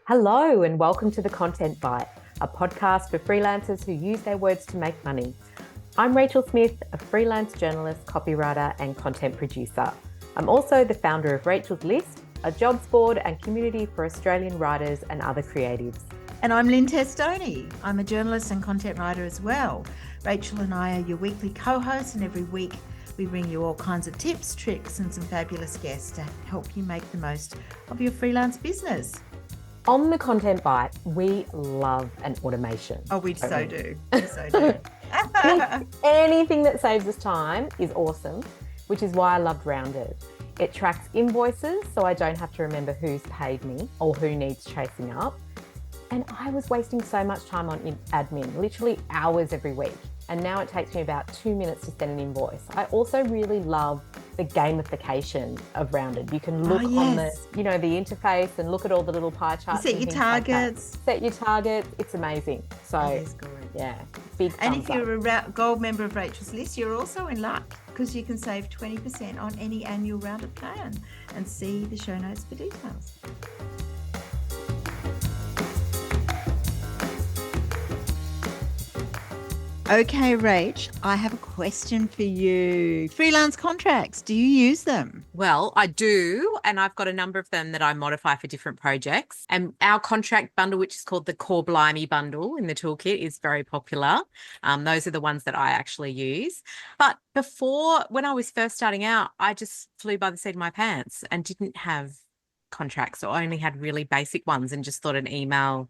Hello, and welcome to The Content Bite, a podcast for freelancers who use their words to make money. I'm Rachel Smith, a freelance journalist, copywriter, and content producer. I'm also the founder of Rachel's List, a jobs board and community for Australian writers and other creatives. And I'm Lynn Testoni. I'm a journalist and content writer as well. Rachel and I are your weekly co-hosts, and every week we bring you all kinds of tips, tricks, and some fabulous guests to help you make the most of your freelance business. On The Content Bite, we love an automation. Oh, we so do. We so do. Anything that saves us time is awesome, which is why I loved Rounded. It tracks invoices, so I don't have to remember who's paid me or who needs chasing up. And I was wasting so much time on admin, literally hours every week. And now it takes me about 2 minutes to send an invoice. I also really love the gamification of Rounded. You can look on the interface and look at all the little pie charts. You set your targets. Set your targets. It's amazing. So, yeah, big thumbs And if you're a gold member of Rachel's List, you're also in luck because you can save 20% on any annual Rounded plan. And see the show notes for details. Okay, Rach, I have a question for you. Freelance contracts, do you use them? Well, I do, and I've got a number of them that I modify for different projects. And our contract bundle, which is called the Core Blimey bundle in the toolkit, is very popular. Those are the ones that I actually use. But before, when I was first starting out, I just flew by the seat of my pants and didn't have contracts, or only had really basic ones, and just thought an email.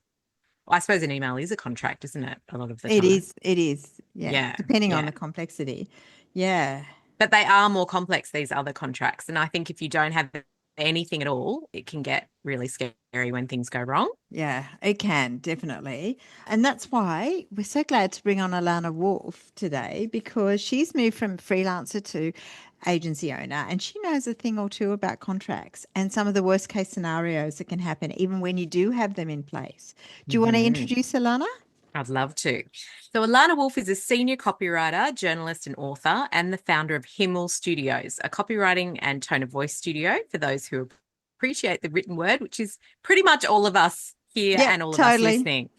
I suppose an email is a contract, isn't it? A lot of the time. It is. Yeah. Depending on the complexity. Yeah. But they are more complex, these other contracts. And I think if you don't have anything at all, it can get really scary when things go wrong. Yeah, it can, definitely. And that's why we're so glad to bring on Alana Wulff today, because she's moved from freelancer to agency owner, and she knows a thing or two about contracts and some of the worst case scenarios that can happen even when you do have them in place. Do you want to introduce Alana? I'd love to. So Alana Wulff is a senior copywriter, journalist and author, and the founder of Himmel Studios, a copywriting and tone of voice studio for those who appreciate the written word, which is pretty much all of us here and all of us listening.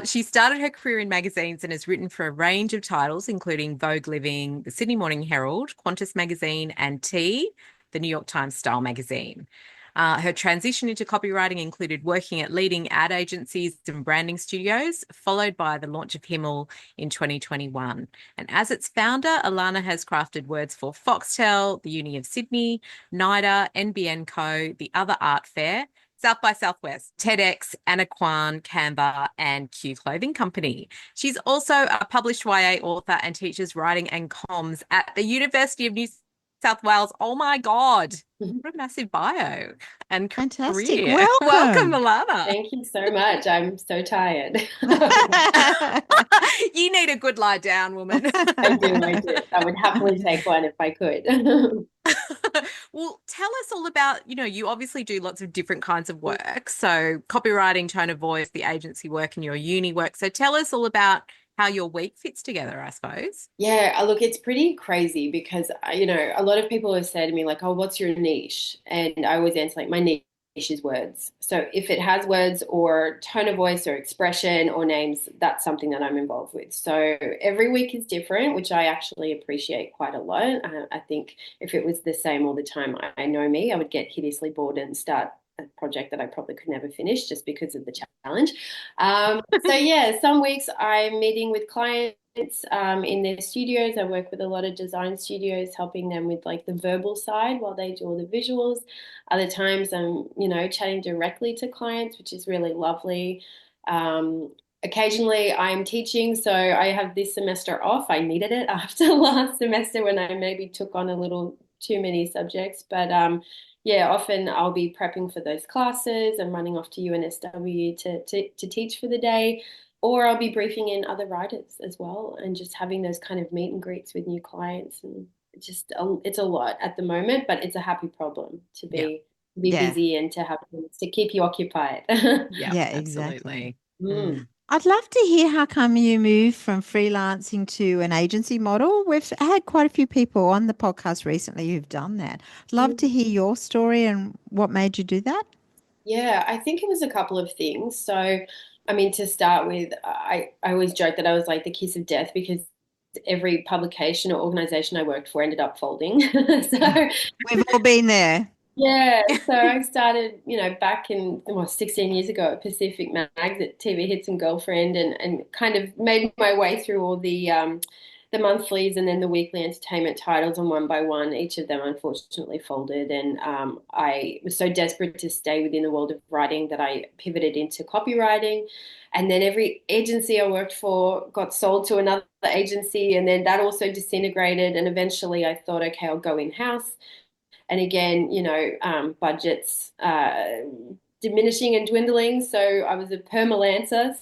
She started her career in magazines and has written for a range of titles, including Vogue Living, the Sydney Morning Herald, Qantas Magazine, and T, the New York Times Style magazine. Her transition into copywriting included working at leading ad agencies and branding studios, followed by the launch of Himmel in 2021. And as its founder, Alana has crafted words for Foxtel, the Uni of Sydney, NIDA, NBN Co, the Other Art Fair, South by Southwest, TEDx, Anna Kwan, Canva, and Q Clothing Company. She's also a published YA author and teaches writing and comms at the University of New South Wales. Oh my God, what a massive bio and fantastic career. Welcome, Alana. Thank you so much. I'm so tired. You need a good lie down, woman. I do. I would happily take one if I could. Well, tell us all about, you obviously do lots of different kinds of work. So copywriting, tone of voice, the agency work, and your uni work. So tell us all about how your week fits together, I suppose. Yeah, look, it's pretty crazy because, a lot of people have said to me like, oh, what's your niche? And I always answer like, my niche is words. So if it has words or tone of voice or expression or names, that's something that I'm involved with. So every week is different, which I actually appreciate quite a lot. I think if it was the same all the time, I know me, I would get hideously bored and start a project that I probably could never finish just because of the challenge. Some weeks I'm meeting with clients in their studios. I work with a lot of design studios, helping them with like the verbal side while they do all the visuals. Other times I'm, chatting directly to clients, which is really lovely. Occasionally I'm teaching, so I have this semester off. I needed it after last semester when I maybe took on a little too many subjects, but often I'll be prepping for those classes and running off to UNSW to teach for the day, or I'll be briefing in other writers as well and just having those kind of meet and greets with new clients. And it's a lot at the moment, but it's a happy problem to be busy and to have things to keep you occupied. Exactly. I'd love to hear how come you moved from freelancing to an agency model. We've had quite a few people on the podcast recently who've done that. I'd love to hear your story and what made you do that. Yeah, I think it was a couple of things. So, I mean, to start with, I always joke that I was like the kiss of death because every publication or organization I worked for ended up folding. So, We've all been there. yeah, so I started, back in, 16 years ago at Pacific Mag at TV Hits and Girlfriend, and kind of made my way through all the monthlies and then the weekly entertainment titles, and one by one, each of them unfortunately folded. And I was so desperate to stay within the world of writing that I pivoted into copywriting. And then every agency I worked for got sold to another agency, and then that also disintegrated. And eventually I thought, okay, I'll go in-house. And again, budgets diminishing and dwindling. So I was a permalancer,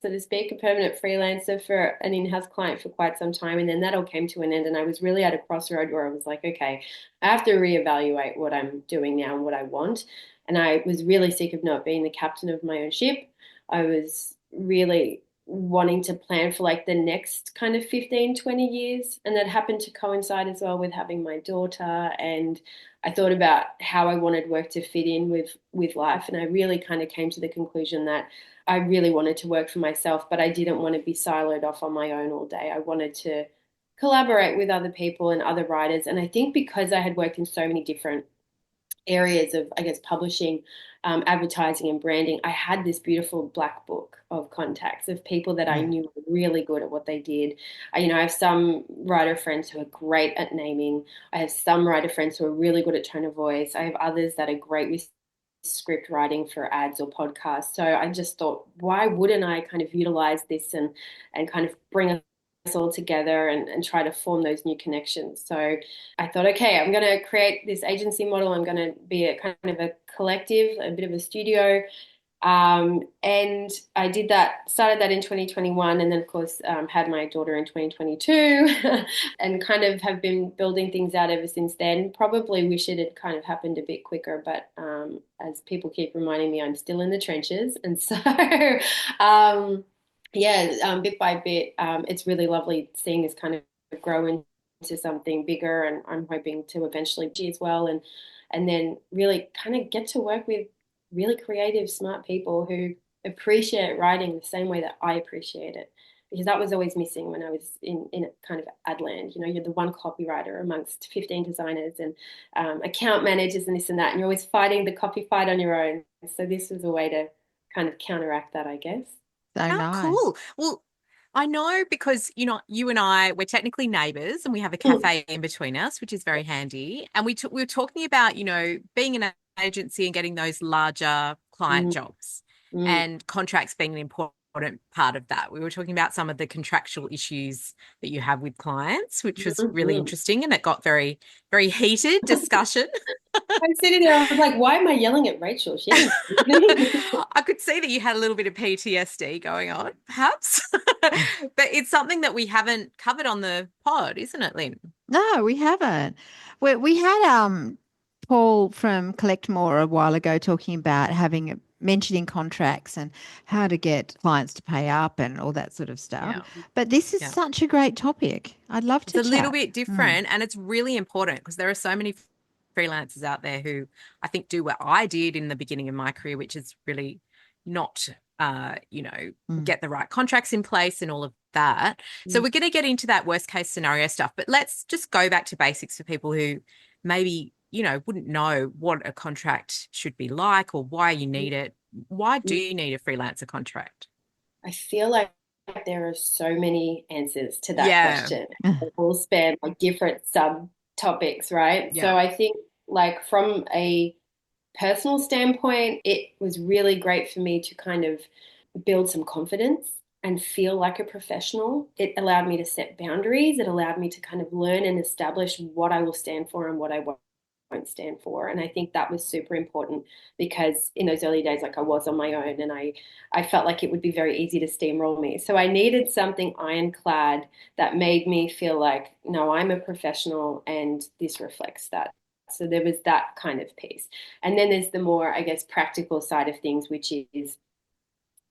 so to speak, a permanent freelancer for an in-house client for quite some time. And then that all came to an end. And I was really at a crossroad where I was like, okay, I have to reevaluate what I'm doing now and what I want. And I was really sick of not being the captain of my own ship. I was really wanting to plan for like the next kind of 15, 20 years. And that happened to coincide as well with having my daughter. And I thought about how I wanted work to fit in with life. And I really kind of came to the conclusion that I really wanted to work for myself, but I didn't want to be siloed off on my own all day. I wanted to collaborate with other people and other writers. And I think because I had worked in so many different areas of, I guess, publishing, advertising, and branding, I had this beautiful black book of contacts of people that I knew were really good at what they did. I have some writer friends who are great at naming. I have some writer friends who are really good at tone of voice. I have others that are great with script writing for ads or podcasts. So I just thought, why wouldn't I kind of utilize this and kind of bring us all together and try to form those new connections. So I thought, okay, I'm going to create this agency model. I'm going to be a kind of a collective, a bit of a studio. And I did that, started that in 2021, and then of course had my daughter in 2022 and kind of have been building things out ever since then. Probably wish it had kind of happened a bit quicker, but as people keep reminding me, I'm still in the trenches. And so bit by bit, it's really lovely seeing this kind of grow into something bigger, and I'm hoping to eventually be as well, and then really kind of get to work with really creative, smart people who appreciate writing the same way that I appreciate it. Because that was always missing when I was in kind of ad land. You're the one copywriter amongst 15 designers and account managers and this and that, and you're always fighting the copy fight on your own. So this was a way to kind of counteract that, I guess. So How nice. cool. Well, I know because, you and I, we're technically neighbours and we have a cafe in between us, which is very handy. And we were talking about, being an agency and getting those larger client jobs and contracts being an important part of that. We were talking about some of the contractual issues that you have with clients, which was really interesting, and it got very, very heated discussion. I'm sitting there, I was like, why am I yelling at Rachel? She I could see that you had a little bit of PTSD going on, perhaps. But it's something that we haven't covered on the pod, isn't it, Lynn? No, we haven't. We had Paul from Collect More a while ago talking about mentioning contracts and how to get clients to pay up and all that sort of stuff. Yeah. But this is such a great topic. I'd love to It's a chat. little bit different, and it's really important because there are so many freelancers out there who I think do what I did in the beginning of my career, which is really not, get the right contracts in place and all of that. So we're going to get into that worst case scenario stuff, but let's just go back to basics for people who maybe, wouldn't know what a contract should be like or why you need it. Why do you need a freelancer contract? I feel like there are so many answers to that question. They all span like different subtopics, right? Yeah. So I think like from a personal standpoint, it was really great for me to kind of build some confidence and feel like a professional. It allowed me to set boundaries. It allowed me to kind of learn and establish what I will stand for and what I won't stand for. And I think that was super important because in those early days, like I was on my own and I felt like it would be very easy to steamroll me. So I needed something ironclad that made me feel like, no, I'm a professional and this reflects that. So there was that kind of piece. And then there's the more, I guess, practical side of things, which is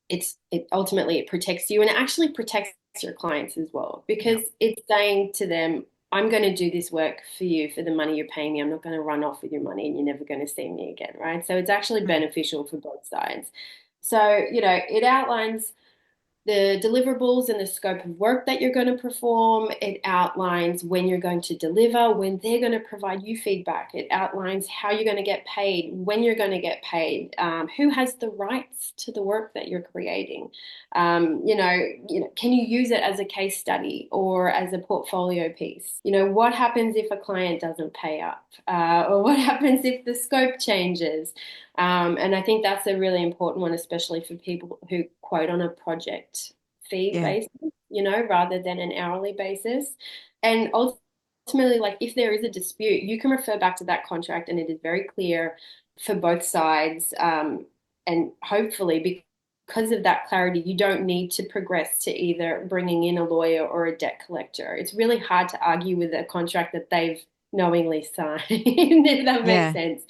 it ultimately it protects you and it actually protects your clients as well, because it's saying to them, I'm going to do this work for you for the money you're paying me. I'm not going to run off with your money and you're never going to see me again, right? So it's actually beneficial for both sides. So, it outlines the deliverables and the scope of work that you're going to perform. It outlines when you're going to deliver, when they're going to provide you feedback. It outlines how you're going to get paid, when you're going to get paid, who has the rights to the work that you're creating. Can you use it as a case study or as a portfolio piece? What happens if a client doesn't pay up, or what happens if the scope changes? And I think that's a really important one, especially for people who quote on a project fee basis, rather than an hourly basis. And ultimately, like if there is a dispute, you can refer back to that contract and it is very clear for both sides. And hopefully, because of that clarity, you don't need to progress to either bringing in a lawyer or a debt collector. It's really hard to argue with a contract that they've knowingly signed, if that makes sense.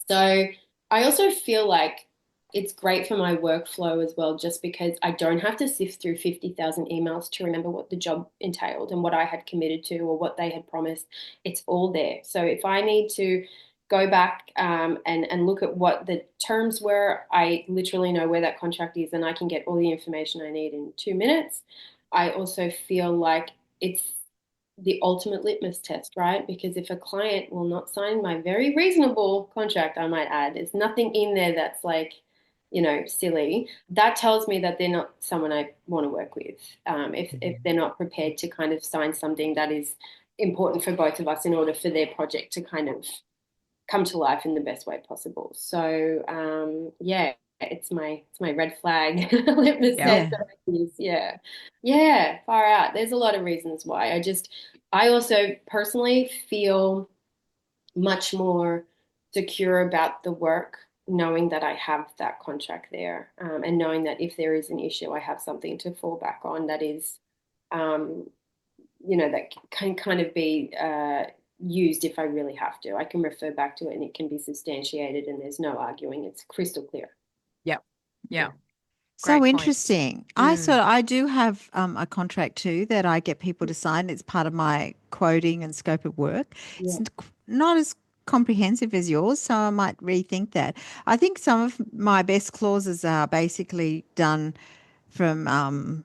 So I also feel like it's great for my workflow as well, just because I don't have to sift through 50,000 emails to remember what the job entailed and what I had committed to or what they had promised. It's all there. So if I need to go back and look at what the terms were, I literally know where that contract is and I can get all the information I need in 2 minutes. I also feel like it's the ultimate litmus test, right? Because if a client will not sign my very reasonable contract, I might add, there's nothing in there that's like, silly. That tells me that they're not someone I want to work with. If they're not prepared to kind of sign something that is important for both of us in order for their project to kind of come to life in the best way possible. So it's my red flag litmus test. Yeah, far out. There's a lot of reasons why. I also personally feel much more secure about the work, knowing that I have that contract there, and knowing that if there is an issue, I have something to fall back on that is, that can kind of be used if I really have to. I can refer back to it and it can be substantiated and there's no arguing. It's crystal clear. Yeah. So Great interesting. I do have a contract too that I get people to sign. It's part of my quoting and scope of work. Yeah. It's not as comprehensive as yours, so I might rethink that. I think some of my best clauses are basically done from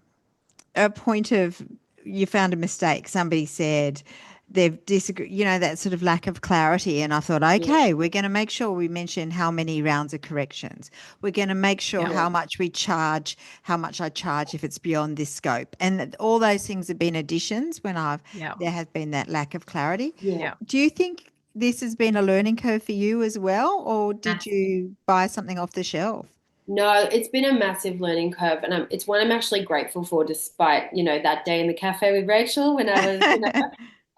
a point of you found a mistake. Somebody said they've disagreed, that sort of lack of clarity. And I thought, okay, we're going to make sure we mention how many rounds of corrections. We're going to make sure how much we charge, how much I charge if it's beyond this scope. And all those things have been additions when there has been that lack of clarity. Do you think this has been a learning curve for you as well, or did you buy something off the shelf? No, it's been a massive learning curve, and it's one I'm actually grateful for, despite that day in the cafe with Rachel when I was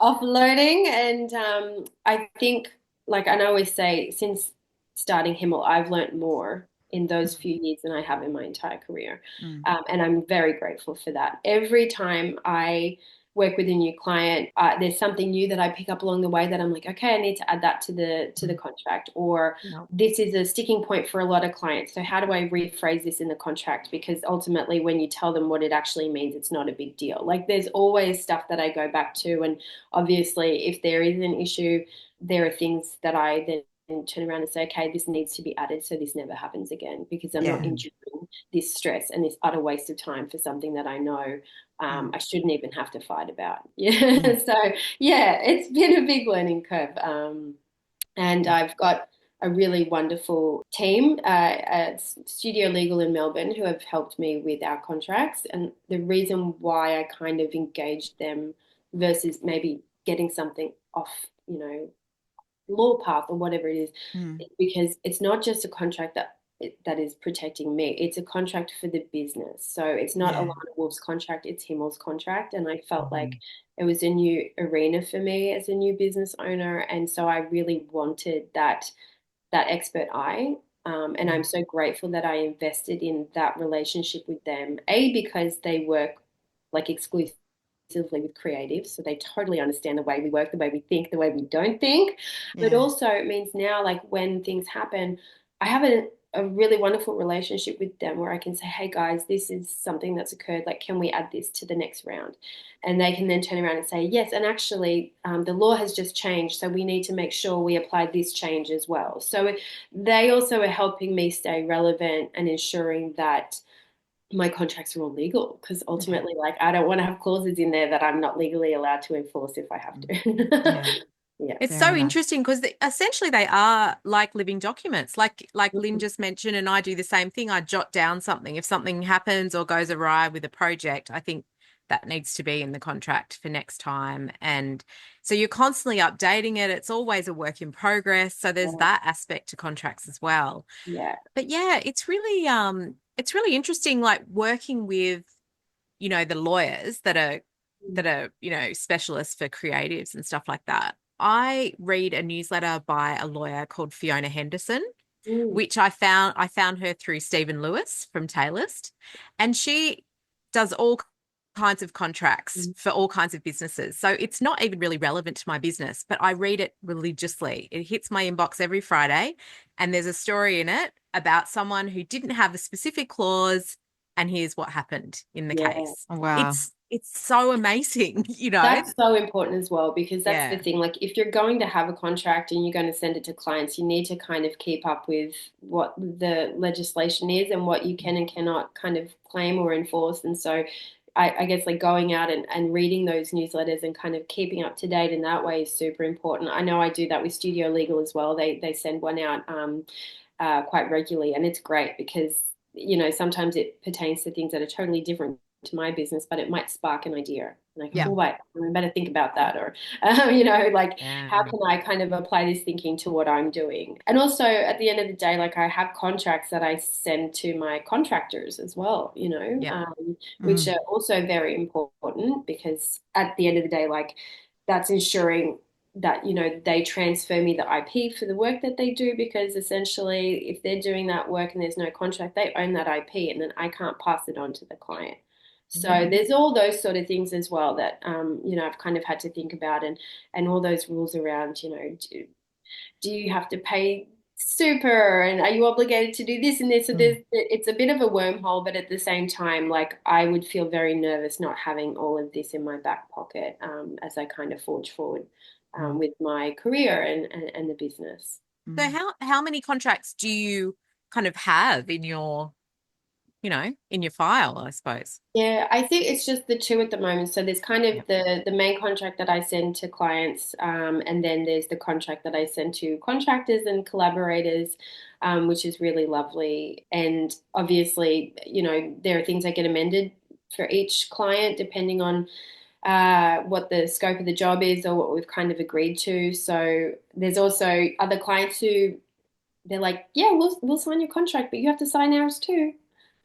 offloading. And I think, and I always say, since starting Himmel, I've learned more in those few years than I have in my entire career, and I'm very grateful for that. Every time I work with a new client, there's something new that I pick up along the way that I'm like, okay, I need to add that to the contract, or this is a sticking point for a lot of clients. So how do I rephrase this in the contract? Because ultimately, when you tell them what it actually means, it's not a big deal. Like there's always stuff that I go back to, and obviously, if there is an issue, there are things that I then turn around and say, okay, this needs to be added so this never happens again, because I'm not enduring this stress and this utter waste of time for something that I know I shouldn't even have to fight about. So it's been a big learning curve. And I've got a really wonderful team at Studio Legal in Melbourne who have helped me with our contracts. And the reason why I kind of engaged them versus maybe getting something off, law path or whatever it is because it's not just a contract that is protecting me. It's a contract for the business. So it's not Alana Wulff's contract, it's Himmel's contract. And I felt like it was a new arena for me as a new business owner. And so I really wanted that expert eye. And I'm so grateful that I invested in that relationship with them, because they work exclusively with creatives, so they totally understand the way we work, the way we think, the way we don't think. But also it means now, when things happen, I have a really wonderful relationship with them where I can say, hey guys, this is something that's occurred. Like, can we add this to the next round? And they can then turn around and say, yes, and actually the law has just changed, so we need to make sure we apply this change as well. So they also are helping me stay relevant and ensuring that my contracts are all legal, because ultimately, like, I don't want to have clauses in there that I'm not legally allowed to enforce if I have to. Yeah. Yeah. It's Fair so enough. interesting because essentially they are like living documents. Like Lynn just mentioned, and I do the same thing. I jot down something. If something happens or goes awry with a project, I think that needs to be in the contract for next time. And so you're constantly updating it. It's always a work in progress. So there's that aspect to contracts as well. Yeah. But yeah, it's really interesting, like working with, you know, the lawyers that are, you know, specialists for creatives and stuff like that. I read a newsletter by a lawyer called Fiona Henderson, Mm. which I found her through Stephen Lewis from Taylist, and she does all kinds of contracts for all kinds of businesses. So it's not even really relevant to my business, but I read it religiously. It hits my inbox every Friday, and there's a story in it about someone who didn't have a specific clause, and here's what happened in the Yeah. case. Wow. It's so amazing, you know. That's so important as well, because that's the Yeah. thing. Like, if you're going to have a contract and you're going to send it to clients, you need to kind of keep up with what the legislation is and what you can and cannot kind of claim or enforce. And so I guess like going out and reading those newsletters and kind of keeping up to date in that way is super important. I know I do that with Studio Legal as well. They send one out quite regularly, and it's great because, you know, sometimes it pertains to things that are totally different to my business, but it might spark an idea. Like, Yeah. oh, wait, I better think about that. Or, you know, like, Yeah. how can I kind of apply this thinking to what I'm doing? And also, at the end of the day, like, I have contracts that I send to my contractors as well, you know, Yeah. which are also very important, because at the end of the day, like, that's ensuring that, you know, they transfer me the IP for the work that they do, because essentially if they're doing that work and there's no contract, they own that IP, and then I can't pass it on to the client. So there's all those sort of things as well that, you know, I've kind of had to think about, and all those rules around, you know, do you have to pay super, and are you obligated to do this and this? So it's a bit of a wormhole, but at the same time, like, I would feel very nervous not having all of this in my back pocket, as I kind of forge forward with my career and the business. So how many contracts do you kind of have in your, you know, in your file, I suppose? Yeah, I think it's just the two at the moment. So there's kind of Yep. the main contract that I send to clients, and then there's the contract that I send to contractors and collaborators, which is really lovely. And obviously, you know, there are things that get amended for each client depending on what the scope of the job is or what we've kind of agreed to. So there's also other clients who, they're like, yeah, we'll sign your contract, but you have to sign ours too.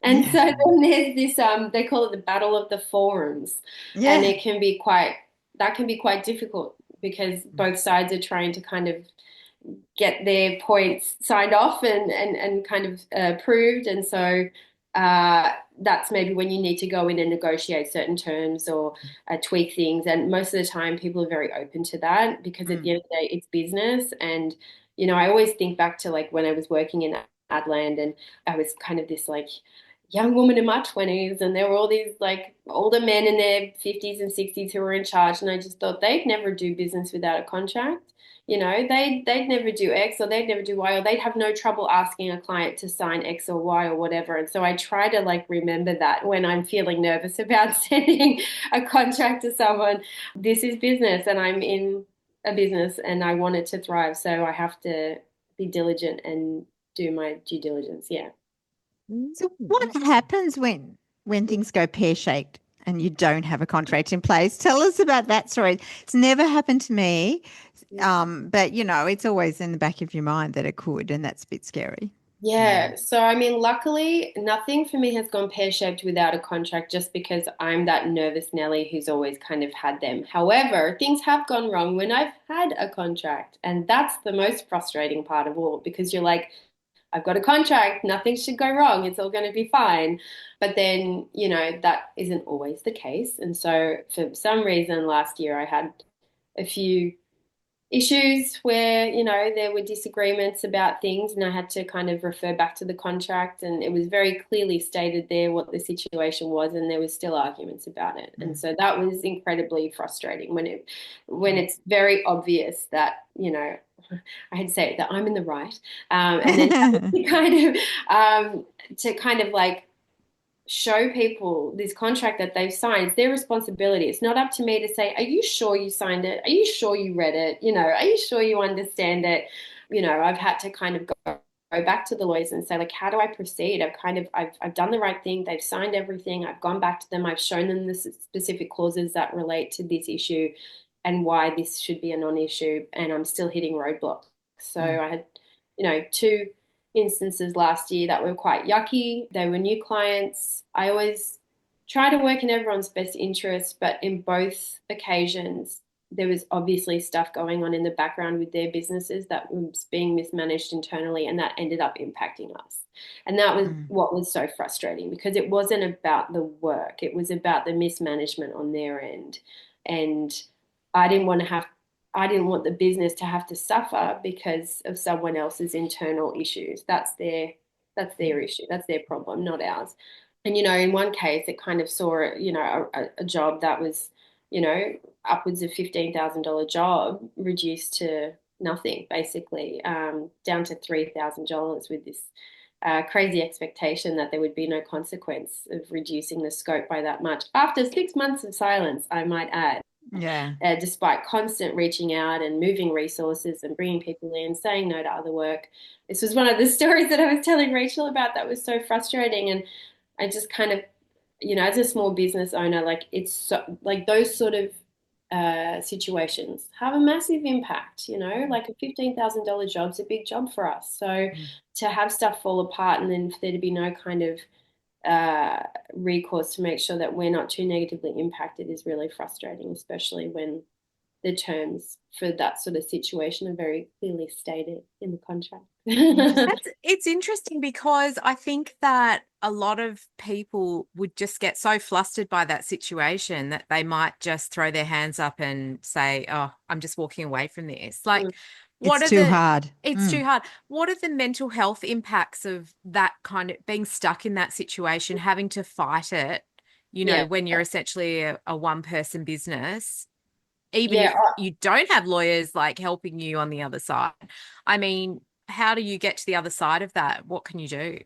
And so Yeah. then there's this, they call it the battle of the forums. And Yeah. that can be quite difficult, because both sides are trying to kind of get their points signed off and kind of approved. And so that's maybe when you need to go in and negotiate certain terms or tweak things. And most of the time, people are very open to that, because at the end of the day, it's business. And, you know, I always think back to like when I was working in Adland, and I was kind of this like young woman in my 20s, and there were all these like older men in their 50s and 60s who were in charge, and I just thought they'd never do business without a contract. You know, they'd never do X, or they'd never do Y, or they'd have no trouble asking a client to sign X or Y or whatever. And so I try to like remember that when I'm feeling nervous about sending a contract to someone. This is business, and I'm in a business, and I want it to thrive, so I have to be diligent and do my due diligence. Yeah. So what happens when things go pear-shaped and you don't have a contract in place? Tell us about that story. It's never happened to me, but you know, it's always in the back of your mind that it could, and that's a bit scary. Yeah, so I mean, luckily, nothing for me has gone pear-shaped without a contract, just because I'm that nervous Nelly who's always kind of had them. However, things have gone wrong when I've had a contract, and that's the most frustrating part of all, because you're like, I've got a contract, nothing should go wrong, it's all going to be fine. But then, you know, that isn't always the case. And so for some reason last year I had a few issues where, you know, there were disagreements about things, and I had to kind of refer back to the contract, and it was very clearly stated there what the situation was, and there was still arguments about it. And so that was incredibly frustrating when it's very obvious that, you know, I had to say that I'm in the right, and then to kind of like show people this contract that they've signed. It's their responsibility. It's not up to me to say, are you sure you signed it? Are you sure you read it? You know, are you sure you understand it? You know, I've had to kind of go back to the lawyers and say, like, how do I proceed? I've done the right thing. They've signed everything. I've gone back to them. I've shown them the specific clauses that relate to this issue and why this should be a non-issue, and I'm still hitting roadblocks. So I had, you know, two instances last year that were quite yucky. They were new clients. I always try to work in everyone's best interest, but in both occasions, there was obviously stuff going on in the background with their businesses that was being mismanaged internally, and that ended up impacting us. And that was what was so frustrating, because it wasn't about the work. It was about the mismanagement on their end. And I didn't want the business to have to suffer because of someone else's internal issues. That's their issue. That's their problem, not ours. And, you know, in one case, it kind of saw, you know, a job that was, you know, upwards of $15,000 job reduced to nothing, basically, down to $3,000 with this crazy expectation that there would be no consequence of reducing the scope by that much. After 6 months of silence, I might add. Yeah. Despite constant reaching out and moving resources and bringing people in, saying no to other work. This was one of the stories that I was telling Rachel about that was so frustrating. And I just kind of, you know, as a small business owner, like it's so, like those sort of situations have a massive impact, you know, like a $15,000 job's a big job for us. So to have stuff fall apart and then for there to be no kind of recourse to make sure that we're not too negatively impacted is really frustrating, especially when the terms for that sort of situation are very clearly stated in the contract. It's interesting because I think that a lot of people would just get so flustered by that situation that they might just throw their hands up and say, oh, I'm just walking away from this. Like, it's too hard. It's too hard. What are the mental health impacts of that kind of being stuck in that situation, having to fight it, you know, when you're essentially a one-person business, even if you don't have lawyers like helping you on the other side? I mean, how do you get to the other side of that? What can you do?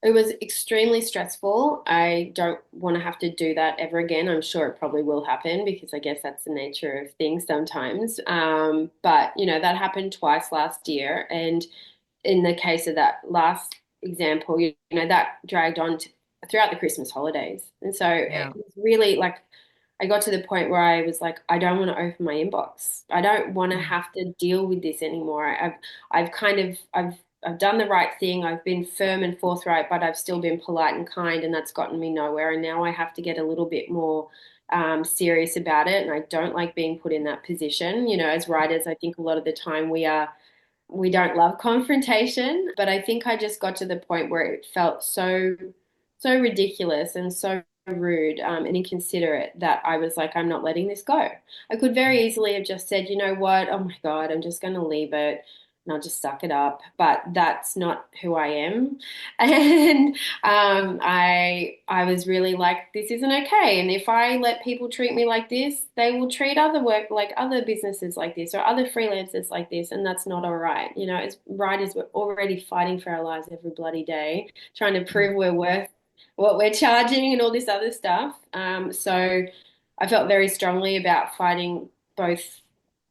It was extremely stressful. I don't want to have to do that ever again. I'm sure it probably will happen because I guess that's the nature of things sometimes. But, you know, that happened twice last year. And in the case of that last example, you know, that dragged on throughout the Christmas holidays. And so it was really like, I got to the point where I was like, I don't want to open my inbox. I don't want to have to deal with this anymore. I've done the right thing. I've been firm and forthright, but I've still been polite and kind, and that's gotten me nowhere. And now I have to get a little bit more serious about it. And I don't like being put in that position. You know, as writers, I think a lot of the time we don't love confrontation, but I think I just got to the point where it felt so ridiculous and so rude and inconsiderate that I was like, I'm not letting this go. I could very easily have just said, you know what, oh my God, I'm just going to leave it and I'll just suck it up. But that's not who I am. And I was really like, this isn't okay. And if I let people treat me like this, they will treat other businesses like this or other freelancers like this. And that's not all right. You know, as writers, we're already fighting for our lives every bloody day, trying to prove we're worth what we're charging and all this other stuff. So I felt very strongly about fighting both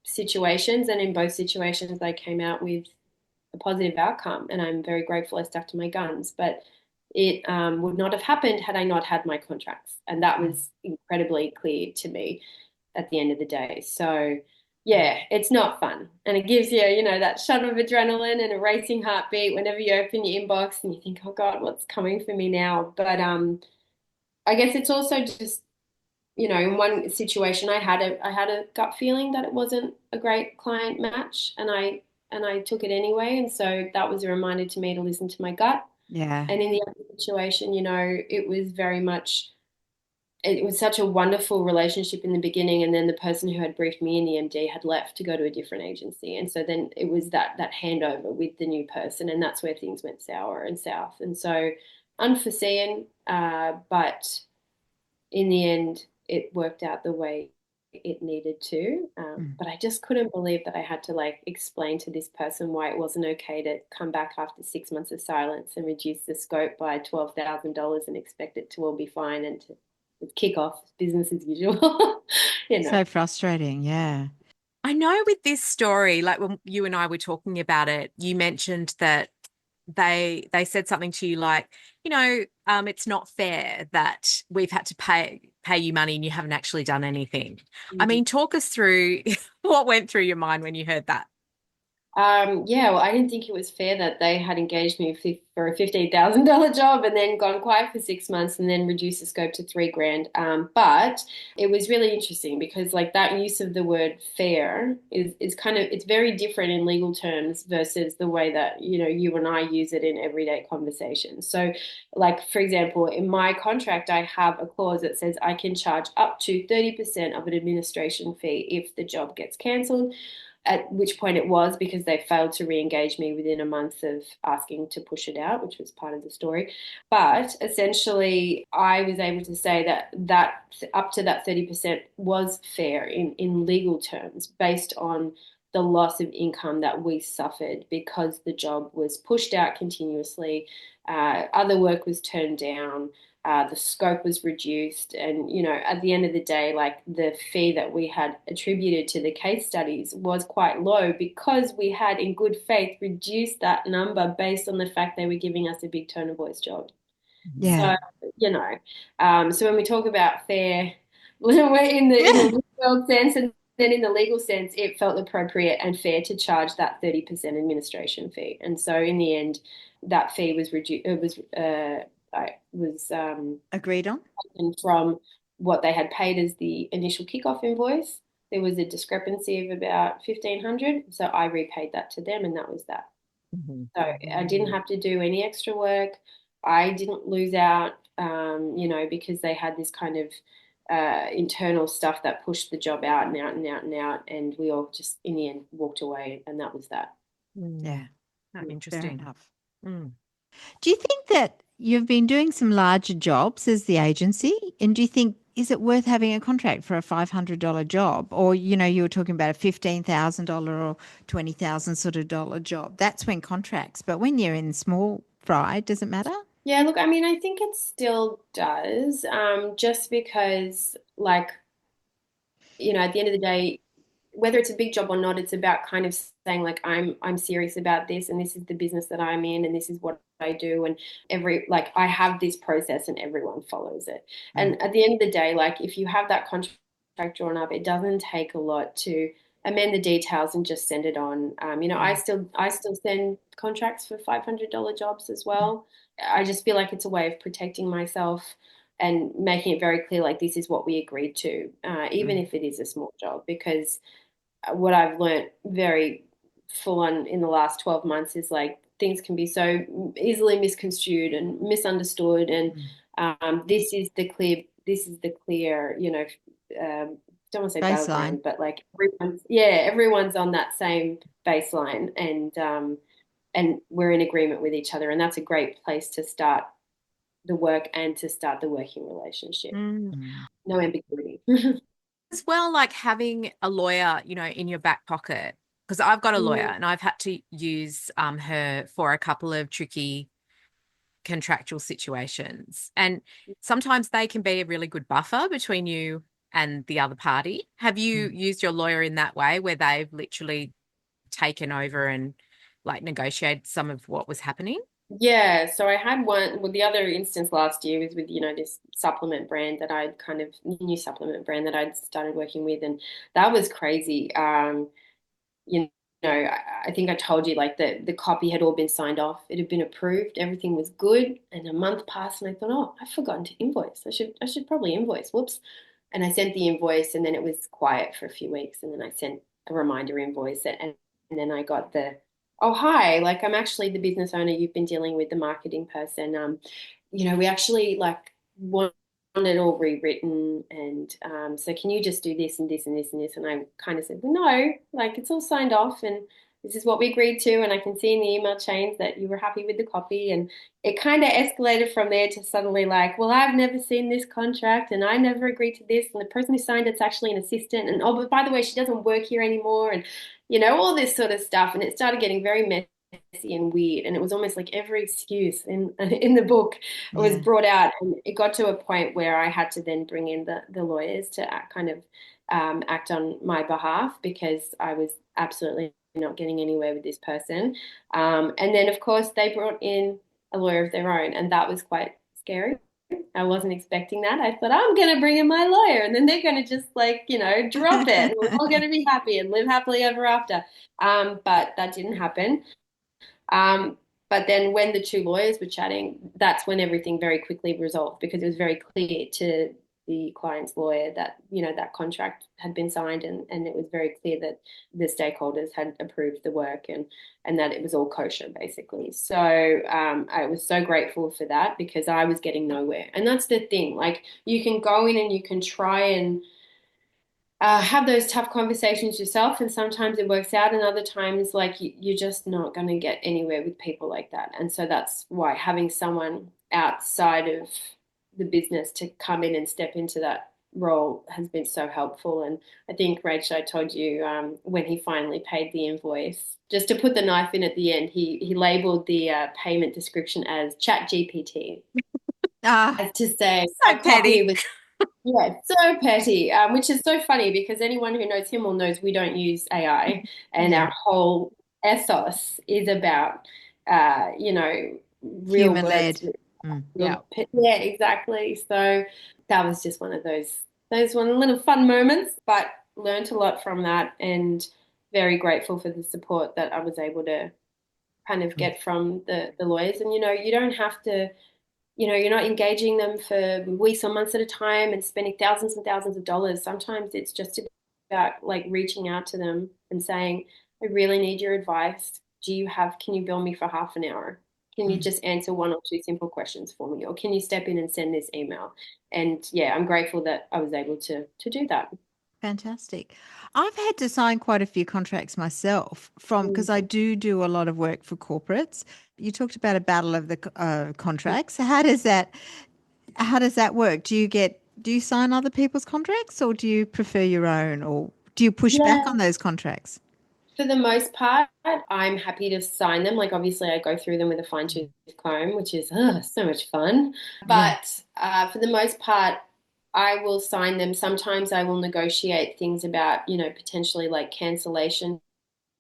situations, and in both situations they came out with a positive outcome, and I'm very grateful I stuck to my guns. But it would not have happened had I not had my contracts, and that was incredibly clear to me at the end of the day. So yeah, it's not fun, and it gives you, you know, that shot of adrenaline and a racing heartbeat whenever you open your inbox and you think, oh God, what's coming for me now? But I guess it's also just, you know, in one situation I had a gut feeling that it wasn't a great client match, and I took it anyway, and so that was a reminder to me to listen to my gut. Yeah. And in the other situation, you know, it was very much it was such a wonderful relationship in the beginning, and then the person who had briefed me in the MD had left to go to a different agency, and so then it was that handover with the new person, and that's where things went sour and south. And so unforeseen, but in the end it worked out the way it needed to. But I just couldn't believe that I had to like explain to this person why it wasn't okay to come back after 6 months of silence and reduce the scope by $12,000 and expect it to all be fine and to kick off business as usual. So frustrating. Yeah. I know with this story, like when you and I were talking about it, you mentioned that they said something to you like, it's not fair that we've had to pay you money and you haven't actually done anything. I mean, talk us through what went through your mind when you heard that. Yeah, well, I didn't think it was fair that they had engaged me for a $15,000 job and then gone quiet for 6 months and then reduced the scope to $3,000. But it was really interesting because like that use of the word fair is kind of, it's very different in legal terms versus the way that, you and I use it in everyday conversations. So like, for example, in my contract, I have a clause that says I can charge up to 30% of an administration fee if the job gets cancelled, at which point it was because they failed to re-engage me within a month of asking to push it out, which was part of the story. But essentially, I was able to say that up to that 30% was fair in legal terms based on the loss of income that we suffered because the job was pushed out continuously, other work was turned down, the scope was reduced, and at the end of the day, like the fee that we had attributed to the case studies was quite low because we had in good faith reduced that number based on the fact they were giving us a big tone of voice job. Yeah. So when we talk about fair, we're in the legal sense, and then in the legal sense it felt appropriate and fair to charge that 30% administration fee. And so in the end that fee was reduced. It was agreed on. and from what they had paid as the initial kickoff invoice, there was a discrepancy of about $1,500. So I repaid that to them, and that was that. So I didn't have to do any extra work. I didn't lose out, because they had this kind of internal stuff that pushed the job out and out and out and out, and we all just in the end walked away, and that was that. Yeah. Interesting. Fair enough. Do you think that you've been doing some larger jobs as the agency, and do you think, is it worth having a contract for a $500 job? Or, you were talking about a $15,000 or $20,000 sort of dollar job. That's when contracts. But when you're in small fry, does it matter? Yeah, look, I mean, I think it still does, just because, like, at the end of the day, whether it's a big job or not, it's about kind of saying like I'm serious about this, and this is the business that I'm in, and this is what I do, and I have this process and everyone follows it. And at the end of the day, like if you have that contract drawn up, it doesn't take a lot to amend the details and just send it on. I still send contracts for $500 jobs as well. I just feel like it's a way of protecting myself and making it very clear, like this is what we agreed to, even if it is a small job, because what I've learned very full on in the last 12 months is like things can be so easily misconstrued and misunderstood. And this is the clear, don't want to say baseline, but like everyone's on that same baseline, and we're in agreement with each other. And that's a great place to start the work and to start the working relationship. No ambiguity. As well, like having a lawyer, in your back pocket, because I've got a lawyer and I've had to use her for a couple of tricky contractual situations. And sometimes they can be a really good buffer between you and the other party. Have you used your lawyer in that way where they've literally taken over and like negotiated some of what was happening? Yeah, so I had one. Well, the other instance last year was with, this supplement brand that new supplement brand that I'd started working with, and that was crazy. I think I told you like the copy had all been signed off. It had been approved. Everything was good. And a month passed and I thought, oh, I've forgotten to invoice. I should probably invoice. Whoops. And I sent the invoice, and then it was quiet for a few weeks. And then I sent a reminder invoice, and then I got oh, hi, like I'm actually the business owner. You've been dealing with the marketing person. We actually like want it all rewritten, and so can you just do this and this and this and this? And I kind of said, well, no, like it's all signed off and this is what we agreed to, and I can see in the email chains that you were happy with the copy. And it kind of escalated from there to suddenly like, well, I've never seen this contract and I never agreed to this, and the person who signed it's actually an assistant, and oh, but by the way, she doesn't work here anymore, and all this sort of stuff. And it started getting very messy and weird, and it was almost like every excuse in the book was brought out, and it got to a point where I had to then bring in the lawyers to act on my behalf, because I was absolutely not getting anywhere with this person. And then, of course, they brought in a lawyer of their own, and that was quite scary. I wasn't expecting that. I thought, I'm going to bring in my lawyer, and then they're going to just drop it. We're all going to be happy and live happily ever after. But that didn't happen. But then when the two lawyers were chatting, that's when everything very quickly resolved, because it was very clear to the client's lawyer that, that contract had been signed, and it was very clear that the stakeholders had approved the work, and that it was all kosher, basically. So I was so grateful for that, because I was getting nowhere. And that's the thing, like, you can go in and you can try and have those tough conversations yourself, and sometimes it works out, and other times like you're just not going to get anywhere with people like that. And so that's why having someone outside of the business to come in and step into that role has been so helpful. And I think, Rach, I told you when he finally paid the invoice, just to put the knife in at the end, he labeled the payment description as Chat GPT, as to say, so petty. Yeah, so petty, which is so funny, because anyone who knows him will knows we don't use AI, and our whole ethos is about, real Human-led. words. Yeah, exactly. So that was just one of those one little fun moments, but learned a lot from that, and very grateful for the support that I was able to kind of get from the lawyers. And, you don't have to, you're not engaging them for weeks or months at a time and spending thousands and thousands of dollars. Sometimes it's just about like reaching out to them and saying, I really need your advice. Can you bill me for half an hour? Can you just answer one or two simple questions for me? Or can you step in and send this email? And yeah, I'm grateful that I was able to do that. Fantastic. I've had to sign quite a few contracts myself because I do a lot of work for corporates. You talked about a battle of the contracts. How does that work? Do you sign other people's contracts, or do you prefer your own, or do you push back on those contracts? For the most part, I'm happy to sign them. Like, obviously, I go through them with a fine-tooth comb, which is so much fun. But for the most part, I will sign them. Sometimes I will negotiate things about, potentially like cancellation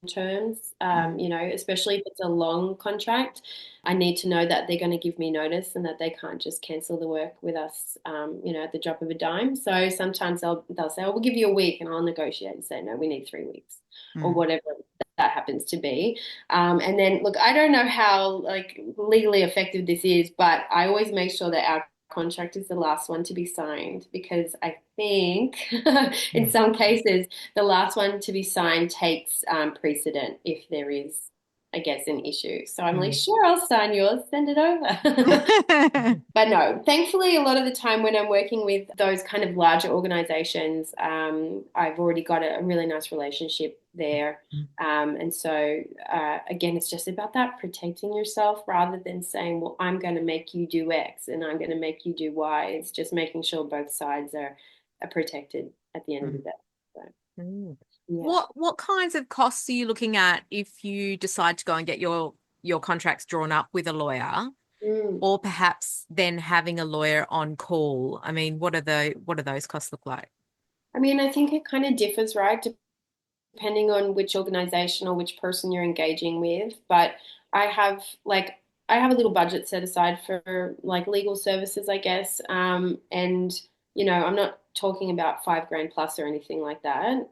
terms, especially if it's a long contract. I need to know that they're going to give me notice, and that they can't just cancel the work with us, at the drop of a dime. So sometimes they'll say, oh, we'll give you a week, and I'll negotiate and say, no, we need 3 weeks or whatever that happens to be. And then, look, I don't know how like legally effective this is, but I always make sure that our contract is the last one to be signed, because I think in some cases the last one to be signed takes precedent if there is, I guess, an issue. So I'm like, sure, I'll sign yours, send it over. But no, thankfully, a lot of the time when I'm working with those kind of larger organizations, I've already got a really nice relationship there. And so, again, it's just about that, protecting yourself, rather than saying, well, I'm going to make you do X and I'm going to make you do Y. It's just making sure both sides are protected at the end of the day. So. Yeah. What kinds of costs are you looking at if you decide to go and get your contracts drawn up with a lawyer, or perhaps then having a lawyer on call? I mean, what do those costs look like? I mean, I think it kind of differs, right, depending on which organization or which person you're engaging with. But I have a little budget set aside for like legal services, I guess. And I'm not talking about $5,000 plus or anything like that.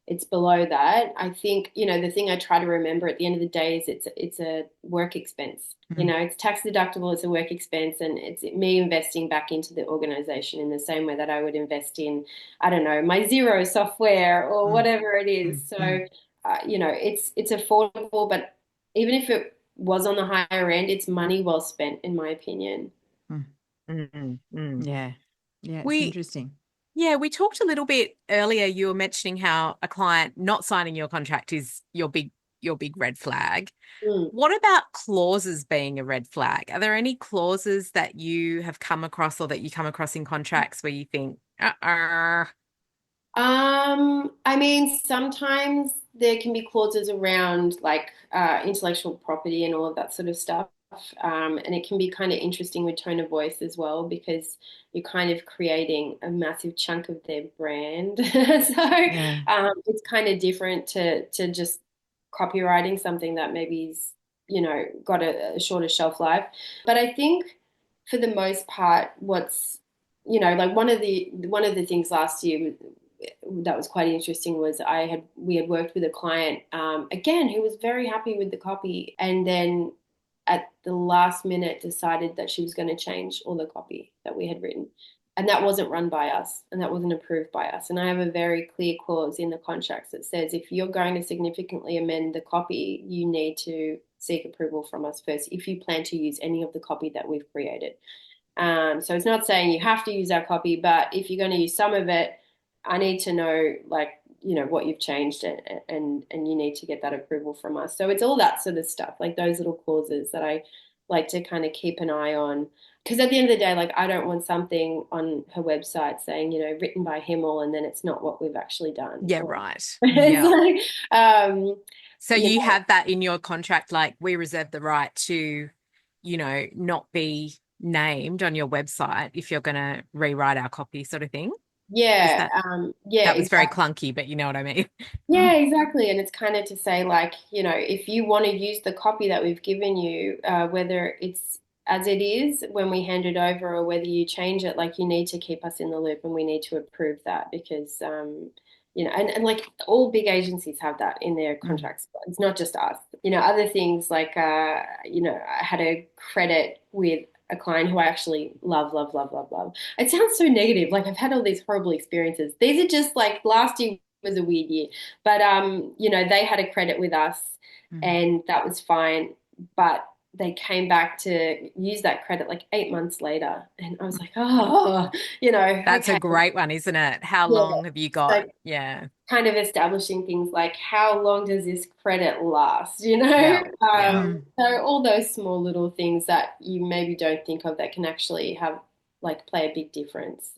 It's below that. I think, the thing I try to remember at the end of the day is it's a work expense. It's tax deductible, it's a work expense, and it's me investing back into the organization in the same way that I would invest in, I don't know, my Xero software or whatever it is. So, it's affordable, but even if it was on the higher end, it's money well spent, in my opinion. Yeah. Yeah, it's We interesting. we talked a little bit earlier. You were mentioning how a client not signing your contract is your big red flag. Mm. What about clauses being a red flag? Are there any clauses that you have come across or that you come across in contracts where you think, I mean, sometimes there can be clauses around like intellectual property and all of that sort of stuff. And it can be kind of interesting with tone of voice as well because you're kind of creating a massive chunk of their brand. So Yeah. it's kind of different to just copywriting something that maybe's, got a shorter shelf life. But I think for the most part, like one of the things last year that was quite interesting was we had worked with a client again who was very happy with the copy, and then at the last minute decided that she was going to change all the copy that we had written, and that wasn't run by us and that wasn't approved by us. And I have a very clear clause in the contracts that says if you're going to significantly amend the copy, you need to seek approval from us first if you plan to use any of the copy that we've created. So it's not saying you have to use our copy, but if you're going to use some of it, I need to know, like, what you've changed, and you need to get that approval from us. So it's all that sort of stuff, like those little clauses that I like to kind of keep an eye on. Because at the end of the day, like, I don't want something on her website saying, written by Himmel, and then it's not what we've actually done. yeah, Or, right. it's Yeah. like, So you have that in your contract, like we reserve the right to, not be named on your website if you're going to rewrite our copy sort of thing. yeah, That was very exactly. clunky, but you know what I mean? Yeah, exactly. And it's kind of to say, like, if you want to use the copy that we've given you, whether it's as it is when we hand it over or whether you change it, like, you need to keep us in the loop and we need to approve that because, and like all big agencies have that in their contracts. It's not just us. Other things like, I had a credit with a client who I actually love, love, love, love, love. It sounds so negative. Like, I've had all these horrible experiences. These are just like last year was a weird year, but they had a credit with us and that was fine, but they came back to use that credit like 8 months later, and I was like, That's okay. a great one, isn't it? How Yeah. long have you got? So Yeah. kind of establishing things like how long does this credit last, Yeah. Yeah. so all those small little things that you maybe don't think of that can actually have like play a big difference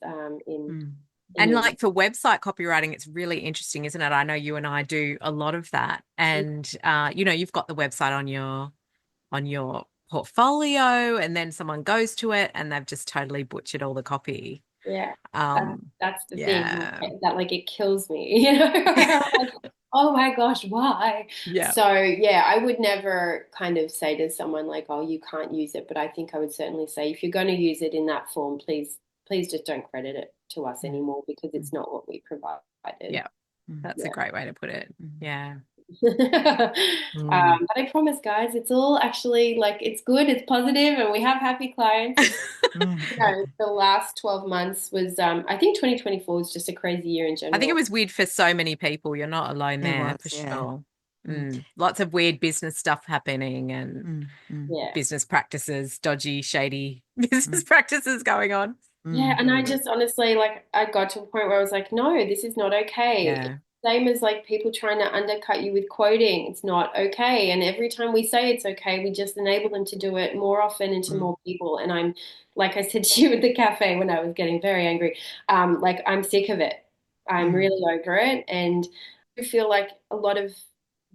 in And your like for website copywriting, it's really interesting, isn't it? I know you and I do a lot of that. And you've got the website on your portfolio, and then someone goes to it and they've just totally butchered all the copy. Yeah, that's the thing Yeah. that like it kills me, Like, oh my gosh, why? Yeah. So yeah, I would never kind of say to someone like, oh, you can't use it, but I think I would certainly say if you're going to use it in that form, please just don't credit it to us anymore because it's not what we provided. Yeah. That's a great way to put it. Yeah. But I promise, guys, it's all actually like it's good, it's positive, and we have happy clients. The last 12 months was, I think 2024 was just a crazy year in general. I think it was weird for so many people. You're not alone there for sure. Lots of weird business stuff happening and business practices, dodgy, shady business practices going on. Yeah, and I just honestly, like, I got to a point where I was like, no, this is not okay. Yeah. Same as like people trying to undercut you with quoting. It's not okay. And every time we say it's okay, we just enable them to do it more often and to more people. And I'm, like I said to you at the cafe when I was getting very angry, like, I'm sick of it. I'm really over it. And I feel like a lot of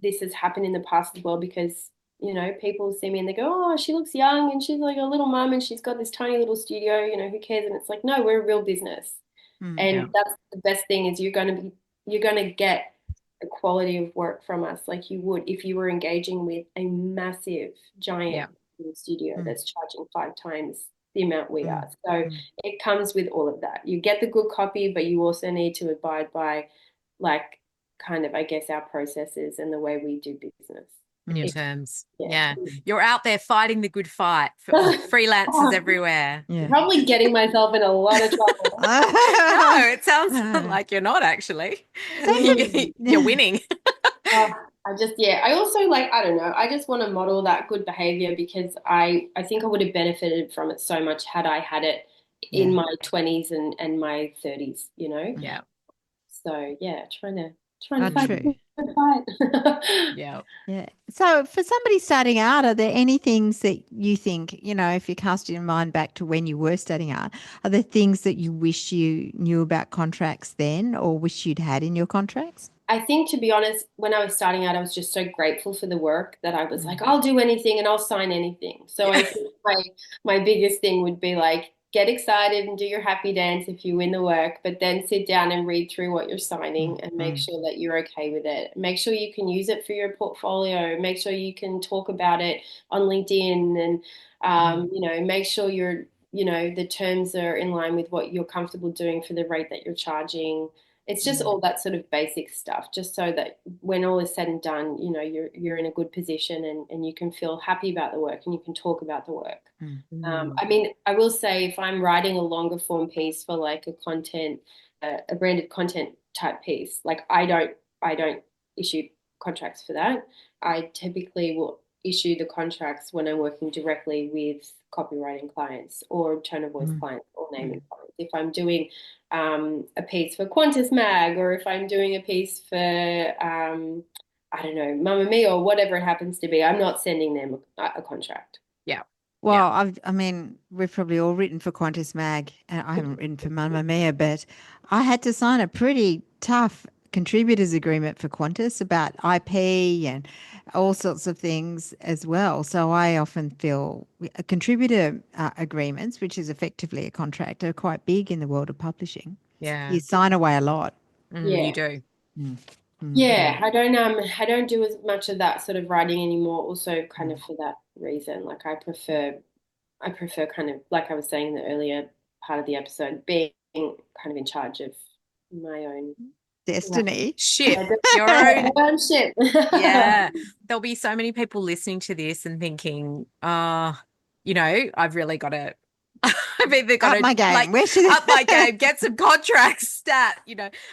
this has happened in the past as well because people see me and they go, oh, she looks young and she's like a little mum and she's got this tiny little studio, who cares? And it's like, no, we're a real business. And that's the best thing is you're going to get a quality of work from us like you would if you were engaging with a massive giant studio that's charging 5 times the amount we are. So it comes with all of that. You get the good copy, but you also need to abide by like kind of, I guess, our processes and the way we do business. In your terms. Yeah. You're out there fighting the good fight for freelancers everywhere. Yeah. Probably getting myself in a lot of trouble. No, it sounds like you're not actually. You're winning. I also like, I don't know, I just want to model that good behavior because I think I would have benefited from it so much had I had it in Yeah. my 20s and my 30s, you know? Yeah. So yeah, trying to Oh, find true. a fight. Yeah. Yeah. So for somebody starting out, are there any things that you think, if you cast your mind back to when you were starting out, are there things that you wish you knew about contracts then or wish you'd had in your contracts? I think, to be honest, when I was starting out, I was just so grateful for the work that I was Mm. like, I'll do anything and I'll sign anything. So I think my biggest thing would be like, get excited and do your happy dance if you win the work, but then sit down and read through what you're signing and make sure that you're okay with it. Make sure you can use it for your portfolio. Make sure you can talk about it on LinkedIn and, make sure the terms are in line with what you're comfortable doing for the rate that you're charging. It's just all that sort of basic stuff, just so that when all is said and done, you're in a good position and you can feel happy about the work and you can talk about the work. I mean, I will say if I'm writing a longer form piece for like a branded content type piece, like I don't issue contracts for that. I typically will issue the contracts when I'm working directly with copywriting clients or tone of voice clients or naming clients. If I'm doing a piece for Qantas Mag, or if I'm doing a piece for I don't know, Mamma Mia or whatever it happens to be, I'm not sending them a contract. Yeah. Well, I mean, we've probably all written for Qantas Mag, and I haven't written for Mamma Mia, but I had to sign a pretty tough contributors agreement for Qantas about IP and all sorts of things as well. So I often feel contributor agreements, which is effectively a contract, are quite big in the world of publishing. Yeah. You sign away a lot. Yeah. You do. Yeah, I don't do as much of that sort of writing anymore, also kind of for that reason. Like I prefer kind of, like I was saying in the earlier part of the episode, being kind of in charge of my own Destiny. Ship. Your own. my own ship. Yeah. There'll be so many people listening to this and thinking, I've really got to I've either got Up to my game. Where should up my game, get some contracts stat,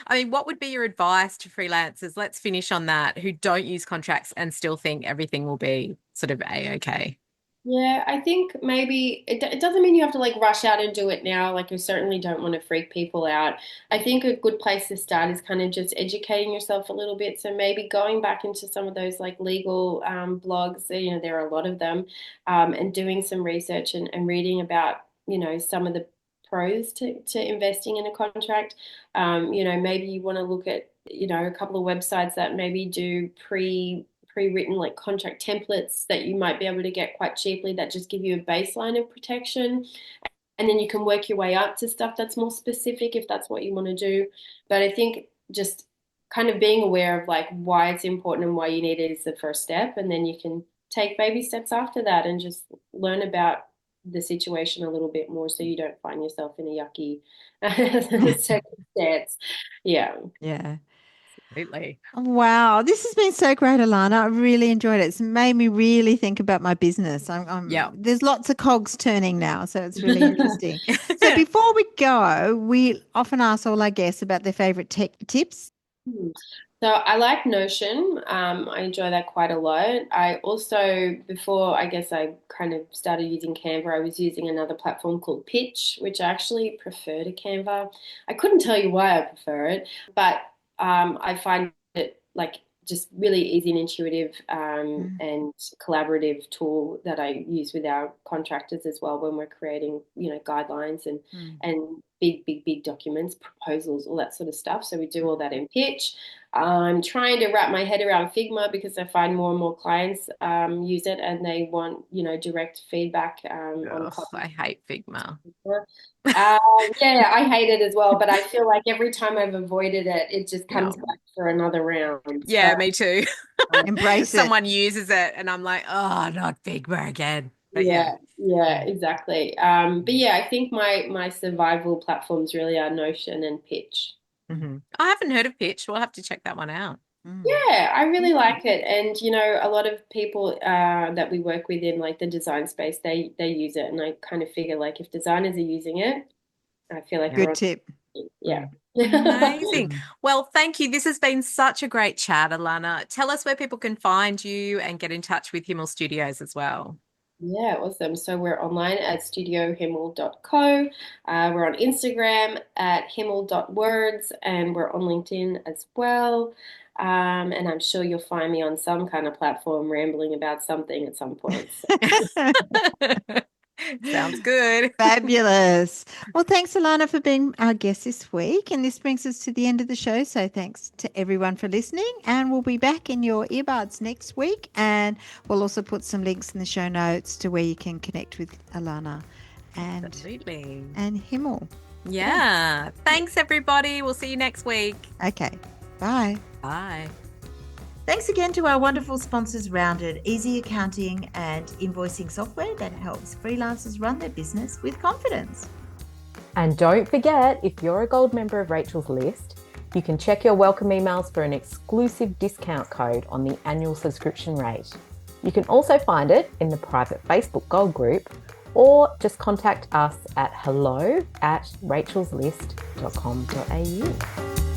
I mean, what would be your advice to freelancers? Let's finish on that, who don't use contracts and still think everything will be sort of a-okay. Yeah, I think maybe it doesn't mean you have to like rush out and do it now. Like, you certainly don't want to freak people out. I think a good place to start is kind of just educating yourself a little bit. So maybe going back into some of those like legal blogs, there are a lot of them, and doing some research and reading about, some of the pros to investing in a contract. Maybe you want to look at, a couple of websites that maybe do pre-written like contract templates that you might be able to get quite cheaply that just give you a baseline of protection, and then you can work your way up to stuff that's more specific if that's what you want to do. But I think just kind of being aware of like why it's important and why you need it is the first step, and then you can take baby steps after that and just learn about the situation a little bit more so you don't find yourself in a yucky circumstance. Yeah. Yeah. Absolutely. Wow, this has been so great, Alana. I really enjoyed it. It's made me really think about my business. Yeah. There's lots of cogs turning now, so it's really interesting. So before we go, we often ask all our guests about their favorite tech tips. So I like Notion. I enjoy that quite a lot. I also, before I guess I kind of started using Canva, I was using another platform called Pitch, which I actually prefer to Canva. I couldn't tell you why I prefer it, but I find it like just really easy and intuitive and collaborative tool that I use with our contractors as well when we're creating, guidelines and big documents, proposals, all that sort of stuff. So we do all that in Pitch. I'm trying to wrap my head around Figma because I find more and more clients use it and they want, direct feedback on copy. I hate Figma. Yeah, I hate it as well, but I feel like every time I've avoided it, it just comes back for another round. Yeah, So, me too. Embrace it. Someone uses it and I'm like, oh, not Figma again. But yeah, exactly. But yeah, I think my survival platforms really are Notion and Pitch. I haven't heard of Pitch. We'll have to check that one out. Yeah, I really like it. And, a lot of people that we work with in like the design space, they use it. And I kind of figure like if designers are using it, I feel like Good tip. yeah. Amazing. Well, thank you. This has been such a great chat, Alana. Tell us where people can find you and get in touch with Himmel Studios as well. Yeah, awesome. So we're online at studiohimmel.co. We're on Instagram at himmel.words, and we're on LinkedIn as well. And I'm sure you'll find me on some kind of platform rambling about something at some point. So. Sounds good. Fabulous. Well, thanks, Alana, for being our guest this week. And this brings us to the end of the show. So thanks to everyone for listening. And we'll be back in your earbuds next week. And we'll also put some links in the show notes to where you can connect with Alana and Himmel. Yeah. Thanks, everybody. We'll see you next week. Okay. Bye. Bye. Thanks again to our wonderful sponsors, Rounded, easy accounting and invoicing software that helps freelancers run their business with confidence. And don't forget, if you're a gold member of Rachel's List, you can check your welcome emails for an exclusive discount code on the annual subscription rate. You can also find it in the private Facebook Gold group, or just contact us at hello@rachelslist.com.au.